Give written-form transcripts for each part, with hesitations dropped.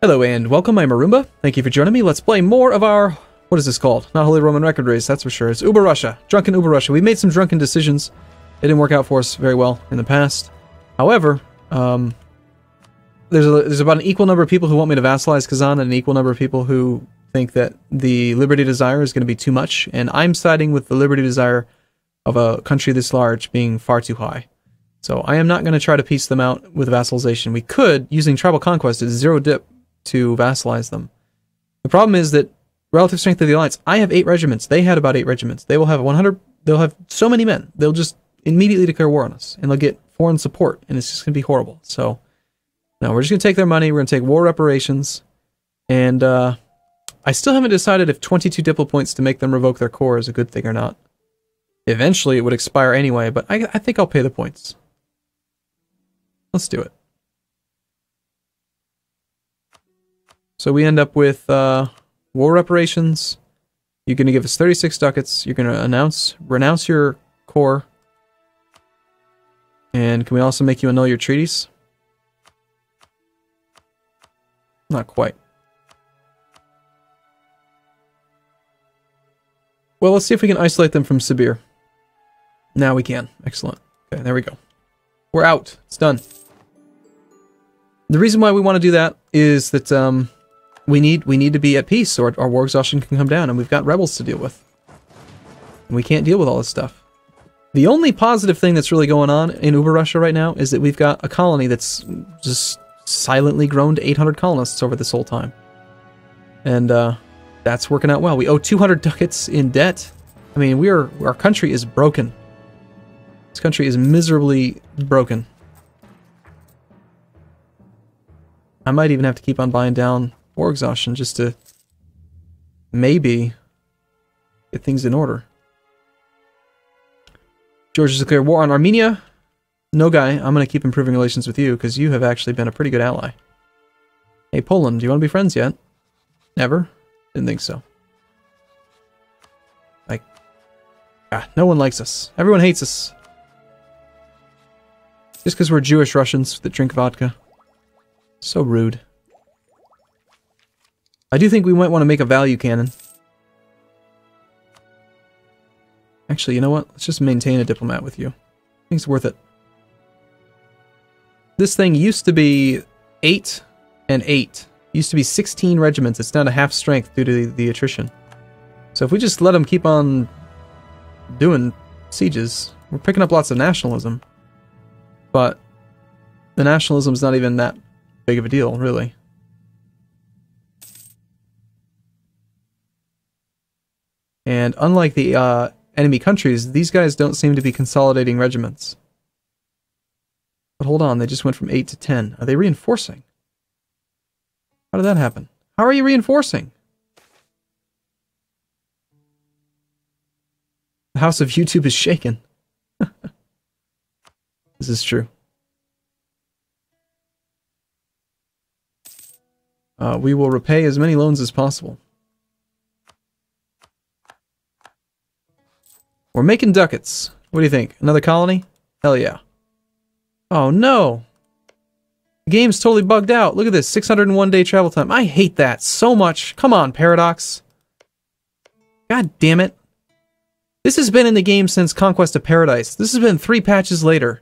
Hello and welcome, I'm Arumba. Thank you for joining me. Let's play more of our... What is this called? Not Holy Roman Record Race, that's for sure. It's UberRussia. Drunken UberRussia. We made some drunken decisions. It didn't work out for us very well in the past. However, there's about an equal number of people who want me to vassalize Kazan and an equal number of people who think that the Liberty Desire is going to be too much. And I'm siding with the Liberty Desire of a country this large being far too high. So I am not going to try to piece them out with vassalization. We could, using tribal conquest, as zero dip to vassalize them. The problem is that relative strength of the alliance, I have 8 regiments. They had about 8 regiments. They will have 100, they'll have so many men. They'll just immediately declare war on us, and they'll get foreign support, and it's just going to be horrible. So, no, we're just going to take their money, we're going to take war reparations, and I still haven't decided if 22 diplo points to make them revoke their core is a good thing or not. Eventually it would expire anyway, but I think I'll pay the points. Let's do it. So we end up with war reparations. You're going to give us 36 ducats. You're going to renounce your core. And can we also make you annul your treaties? Not quite. Well, let's see if we can isolate them from Sibir. Now we can. Excellent. Okay, there we go. We're out. It's done. The reason why we want to do that is that we need to be at peace, or our war exhaustion can come down, and we've got rebels to deal with. And we can't deal with all this stuff. The only positive thing that's really going on in UberRussia right now is that we've got a colony that's just silently grown to 800 colonists over this whole time. And that's working out well. We owe 200 ducats in debt. I mean, our country is broken. This country is miserably broken. I might even have to keep on buying down war exhaustion just to maybe get things in order. George has declared war on Armenia. No, guy, I'm going to keep improving relations with you because you have actually been a pretty good ally. Hey, Poland, do you want to be friends yet? Never? Didn't think so. Like, no one likes us. Everyone hates us. Just because we're Jewish Russians that drink vodka. So rude. I do think we might want to make a value cannon. Actually, you know what? Let's just maintain a diplomat with you. I think it's worth it. This thing used to be 8 and 8. It used to be 16 regiments. It's down to half strength due to the attrition. So if we just let them keep on doing sieges, we're picking up lots of nationalism. But the nationalism's not even that big of a deal, really. And unlike the enemy countries, these guys don't seem to be consolidating regiments. But hold on, they just went from 8 to 10. Are they reinforcing? How did that happen? How are you reinforcing? The house of YouTube is shaken. This is true. We will repay as many loans as possible. We're making ducats. What do you think? Another colony? Hell yeah. Oh no! The game's totally bugged out. Look at this, 601 day travel time. I hate that so much. Come on, Paradox. God damn it. This has been in the game since Conquest of Paradise. This has been 3 patches later.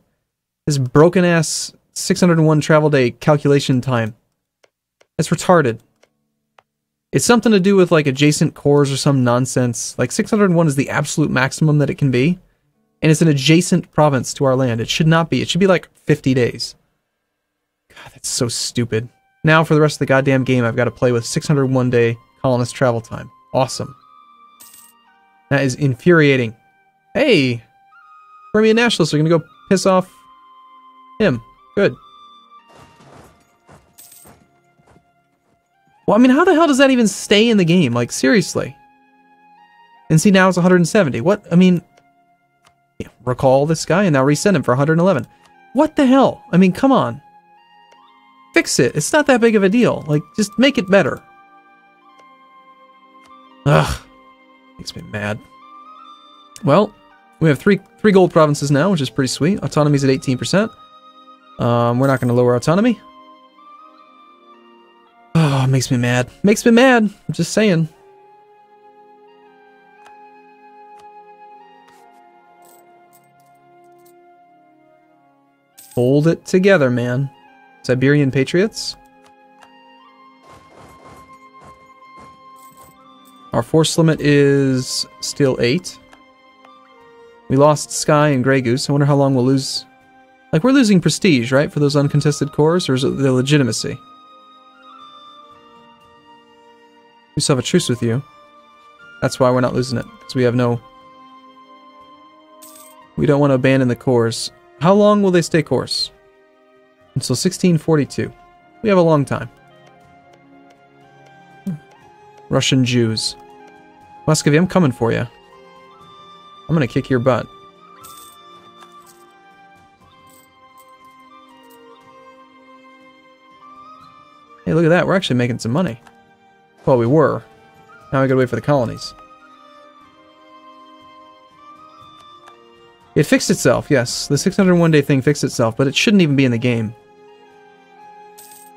This broken ass 601 travel day calculation time. It's retarded. It's something to do with like adjacent cores or some nonsense. Like 601 is the absolute maximum that it can be. And it's an adjacent province to our land. It should not be. It should be like 50 days. God, that's so stupid. Now for the rest of the goddamn game, I've got to play with 601 day colonist travel time. Awesome. That is infuriating. Hey! Crimean nationalists are going to go piss off him. Good. Well, I mean, how the hell does that even stay in the game? Like, seriously. And see, now it's 170. What? I mean, yeah, recall this guy and now resend him for 111. What the hell? I mean, come on. Fix it. It's not that big of a deal. Like, just make it better. Ugh. Makes me mad. Well, we have three gold provinces now, which is pretty sweet. Autonomy's at 18%. We're not going to lower autonomy. Oh, it makes me mad. Makes me mad. I'm just saying. Hold it together, man. Siberian Patriots. Our force limit is still 8. We lost Sky and Grey Goose. I wonder how long we'll lose. Like, we're losing prestige, right? For those uncontested cores, or is it the legitimacy? We still have a truce with you. That's why we're not losing it. Because we have no... We don't want to abandon the cores. How long will they stay course? Until 1642. We have a long time. Russian Jews. Muscovy, I'm coming for you. I'm gonna kick your butt. Hey, look at that. We're actually making some money. Well, we were. Now we gotta wait for the colonies. It fixed itself, yes. The 601-day thing fixed itself, but it shouldn't even be in the game.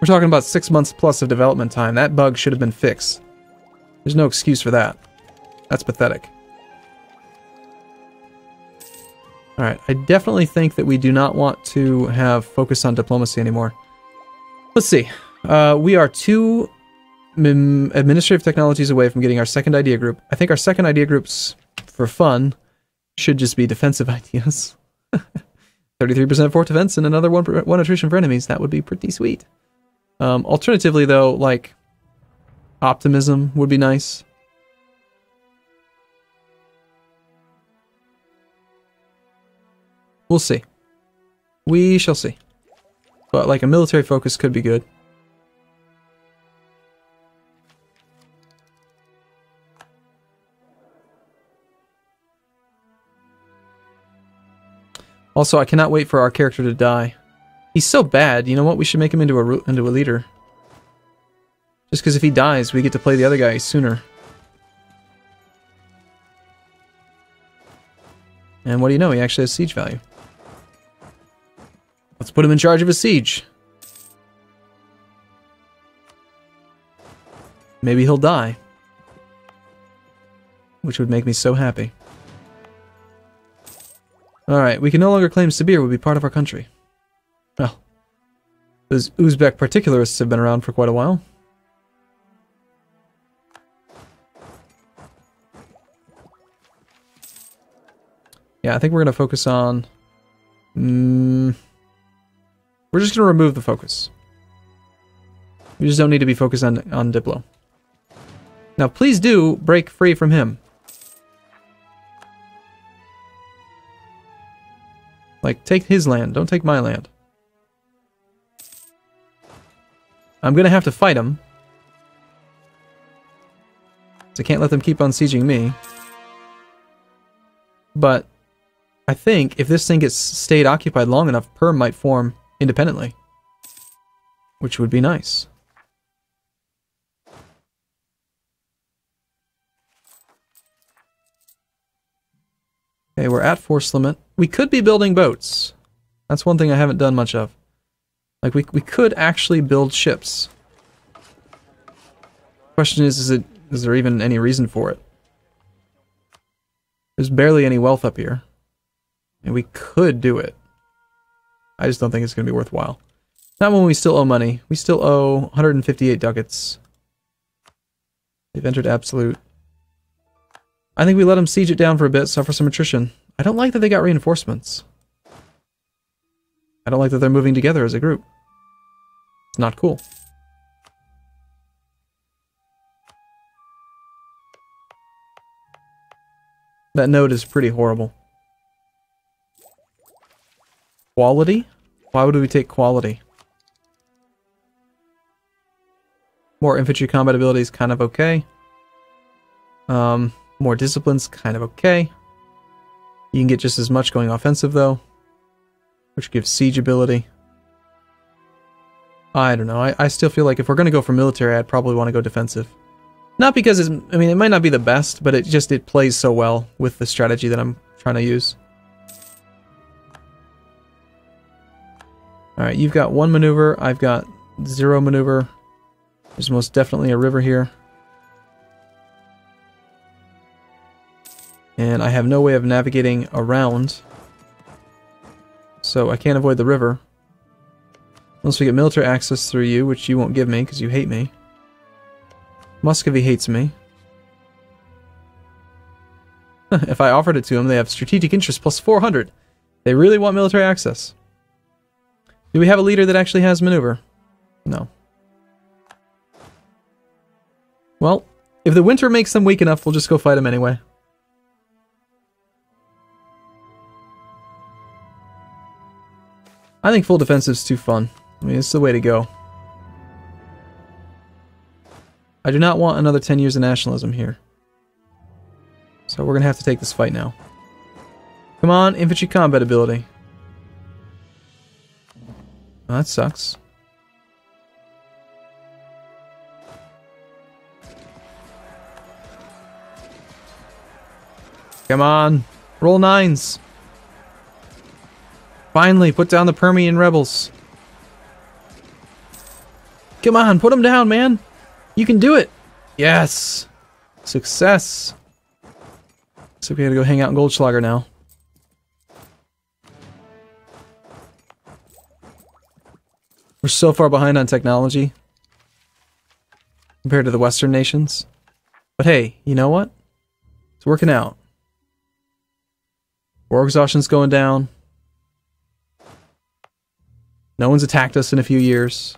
We're talking about 6 months plus of development time. That bug should have been fixed. There's no excuse for that. That's pathetic. Alright, I definitely think that we do not want to have focus on diplomacy anymore. Let's see. We are 2 administrative technologies away from getting our second idea group. I think our second idea groups, for fun, should just be defensive ideas. 33% for defense and another 1 attrition for enemies. That would be pretty sweet. Alternatively, though, like, optimism would be nice. We'll see. We shall see. But, like, a military focus could be good. Also, I cannot wait for our character to die. He's so bad, you know what? We should make him into a leader. Just because if he dies, we get to play the other guy sooner. And what do you know? He actually has siege value. Let's put him in charge of a siege. Maybe he'll die. Which would make me so happy. Alright, we can no longer claim Sibir would be part of our country. Well, those Uzbek particularists have been around for quite a while. Yeah, I think we're going to focus on... we're just going to remove the focus. We just don't need to be focused on Diplo. Now, please do break free from him. Like, take his land. Don't take my land. I'm going to have to fight him. So I can't let them keep on sieging me. But I think if this thing gets stayed occupied long enough, Perm might form independently. Which would be nice. Okay, we're at force limit. We could be building boats. That's one thing I haven't done much of. Like, we could actually build ships. Question is there even any reason for it? There's barely any wealth up here. And we could do it. I just don't think it's going to be worthwhile. Not when we still owe money. We still owe 158 ducats. They've entered absolute. I think we let them siege it down for a bit, suffer some attrition. I don't like that they got reinforcements. I don't like that they're moving together as a group. It's not cool. That node is pretty horrible. Quality? Why would we take quality? More infantry combat ability is kind of okay. More discipline's kind of okay. You can get just as much going offensive, though. Which gives siege ability. I don't know. I still feel like if we're going to go for military, I'd probably want to go defensive. Not because it's... I mean, it might not be the best, but it plays so well with the strategy that I'm trying to use. Alright, you've got 1 maneuver. I've got 0 maneuver. There's most definitely a river here. And I have no way of navigating around. So I can't avoid the river. Unless we get military access through you, which you won't give me because you hate me. Muscovy hates me. If I offered it to them, they have strategic interest plus 400. They really want military access. Do we have a leader that actually has maneuver? No. Well, if the winter makes them weak enough, we'll just go fight them anyway. I think full defensive's too fun. I mean, it's the way to go. I do not want another 10 years of nationalism here. So we're going to have to take this fight now. Come on, infantry combat ability. Oh, that sucks. Come on, roll 9s. Finally, put down the Permian rebels. Come on, put them down, man. You can do it. Yes. Success. So we gotta go hang out in Goldschlager now. We're so far behind on technology compared to the Western nations. But hey, you know what? It's working out. War exhaustion's going down. No one's attacked us in a few years.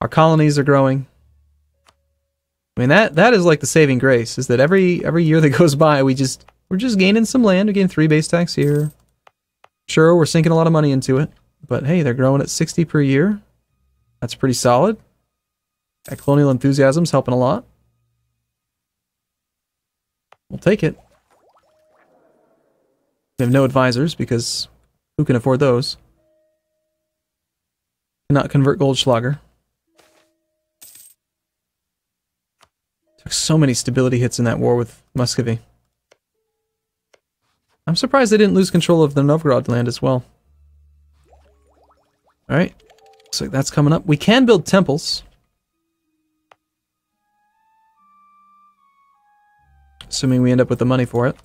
Our colonies are growing. I mean, that is like the saving grace, is that every year that goes by, we're just gaining some land. We gain 3 base tax here. Sure, we're sinking a lot of money into it, but hey, they're growing at 60 per year. That's pretty solid. That colonial enthusiasm's helping a lot. We'll take it. We have no advisors, because who can afford those? Cannot convert Goldschlager. Took so many stability hits in that war with Muscovy. I'm surprised they didn't lose control of the Novgorod land as well. Alright. Looks like that's coming up. We can build temples. Assuming we end up with the money for it.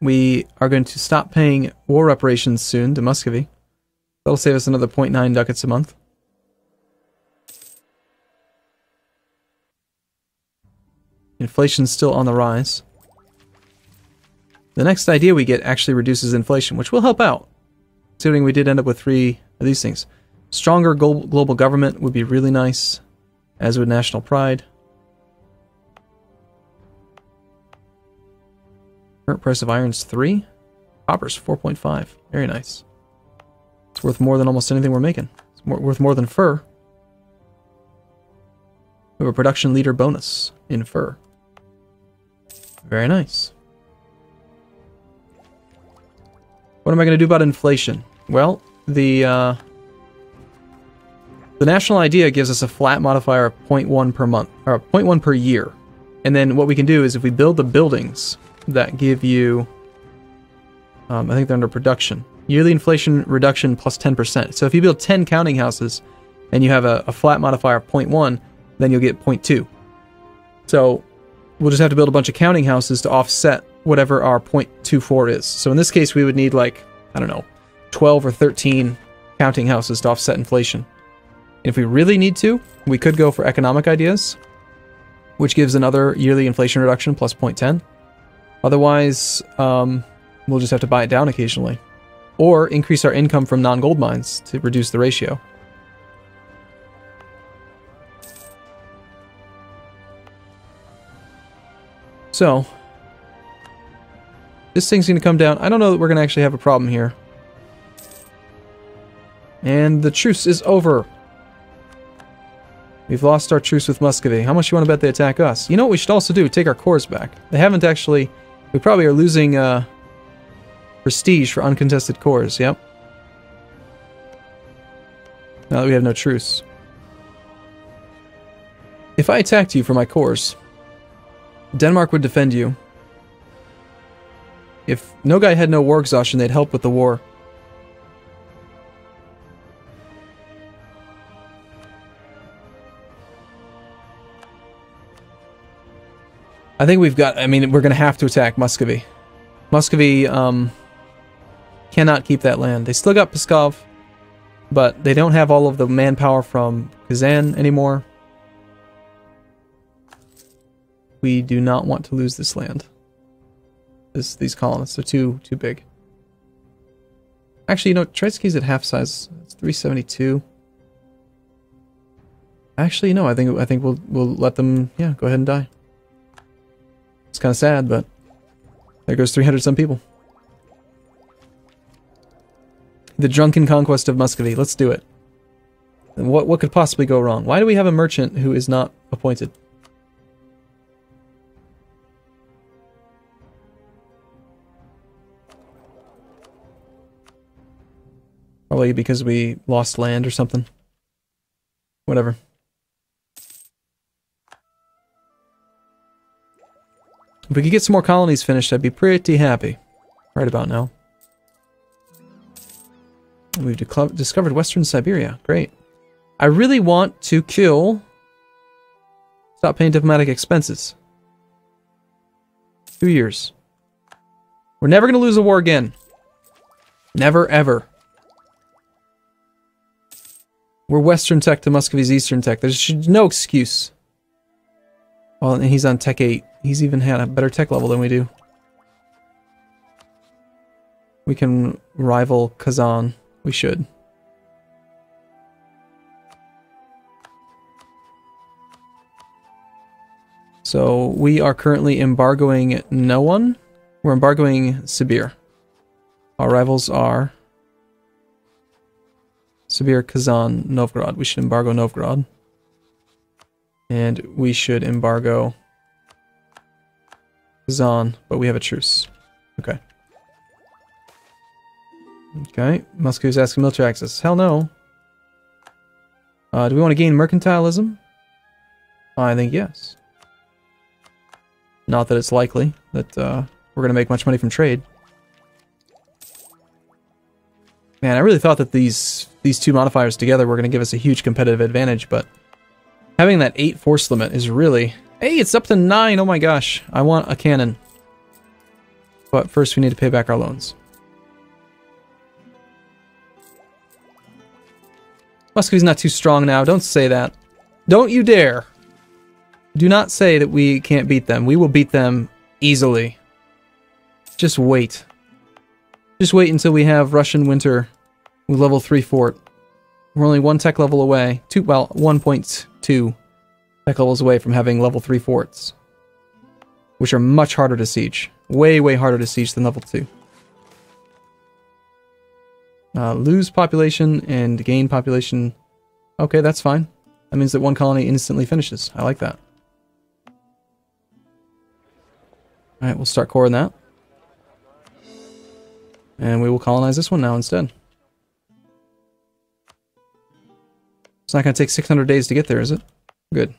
We are going to stop paying war reparations soon to Muscovy. That'll save us another 0.9 ducats a month. Inflation's still on the rise. The next idea we get actually reduces inflation, which will help out. Considering we did end up with 3 of these things. Stronger global government would be really nice, as would national pride. Current price of iron's 3. Copper's 4.5. Very nice. It's worth more than almost anything we're making. It's worth more than fur. We have a production leader bonus in fur. Very nice. What am I going to do about inflation? Well, the national idea gives us a flat modifier of 0.1 per month, or 0.1 per year. And then what we can do is if we build the buildings that give you, I think they're under production, yearly inflation reduction plus 10%. So if you build 10 counting houses and you have a flat modifier of 0.1, then you'll get 0.2. So we'll just have to build a bunch of counting houses to offset whatever our 0.24 is. So in this case, we would need like, I don't know, 12 or 13 counting houses to offset inflation. And if we really need to, we could go for economic ideas, which gives another yearly inflation reduction plus 0.10. Otherwise, we'll just have to buy it down occasionally. Or increase our income from non-gold mines to reduce the ratio. So, this thing's going to come down. I don't know that we're going to actually have a problem here. And the truce is over. We've lost our truce with Muscovy. How much do you want to bet they attack us? You know what we should also do? Take our cores back. They haven't actually... We probably are losing prestige for uncontested cores, yep. Now that we have no truce. If I attacked you for my cores, Denmark would defend you. If Nogai had no war exhaustion, they'd help with the war. I think we've got... I mean, we're going to have to attack Muscovy. Muscovy cannot keep that land. They still got Pskov, but they don't have all of the manpower from Kazan anymore. We do not want to lose this land. These colonists are too big. Actually, you know, Troitsky's at half size. It's 372. Actually, no, I think we'll let them, yeah, go ahead and die. It's kind of sad, but there goes 300 some people. The drunken conquest of Muscovy. Let's do it. And what could possibly go wrong? Why do we have a merchant who is not appointed? Probably because we lost land or something. Whatever. If we could get some more colonies finished, I'd be pretty happy. Right about now. We've discovered Western Siberia. Great. I really want to kill... Stop paying diplomatic expenses. 2 years. We're never going to lose a war again. Never, ever. We're Western tech to Muscovy's Eastern tech. There's no excuse. Well, and he's on tech 8. He's even had a better tech level than we do. We can rival Kazan. We should. So we are currently embargoing no one. We're embargoing Sibir. Our rivals are Sibir, Kazan, Novgorod. We should embargo Novgorod. And we should embargo Kazan, but we have a truce. Okay. Okay, Moscow's asking military access. Hell no. Do we want to gain mercantilism? I think yes. Not that it's likely that we're going to make much money from trade. Man, I really thought that these two modifiers together were going to give us a huge competitive advantage, but having that 8 force limit is really... Hey, it's up to 9! Oh my gosh. I want a cannon. But first we need to pay back our loans. Muscovy's not too strong now. Don't say that. Don't you dare. Do not say that we can't beat them. We will beat them easily. Just wait. Just wait until we have Russian winter with level 3 fort. We're only 1 tech level away. 1.2 tech levels away from having level 3 forts. Which are much harder to siege. Way, way harder to siege than level 2. Lose population and gain population. Okay, that's fine. That means that one colony instantly finishes. I like that. Alright, we'll start coring that. And we will colonize this one now instead. It's not going to take 600 days to get there, is it? Good.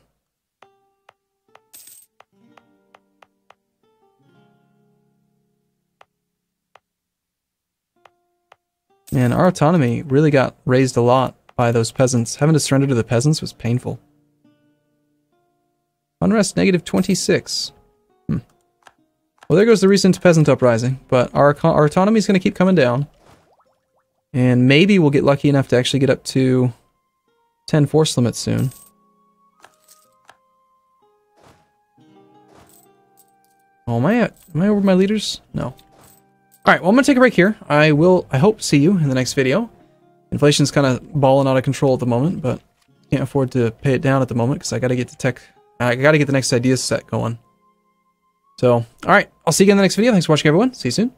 Man, our autonomy really got raised a lot by those peasants. Having to surrender to the peasants was painful. Unrest negative 26. Well, there goes the recent peasant uprising, but our autonomy is going to keep coming down. And maybe we'll get lucky enough to actually get up to 10 force limits soon. Oh, am I over my leaders? No. Alright, well I'm going to take a break here. I hope, see you in the next video. Inflation's kind of balling out of control at the moment, but can't afford to pay it down at the moment because I got to get the next ideas set going. So, alright, I'll see you in the next video. Thanks for watching, everyone. See you soon.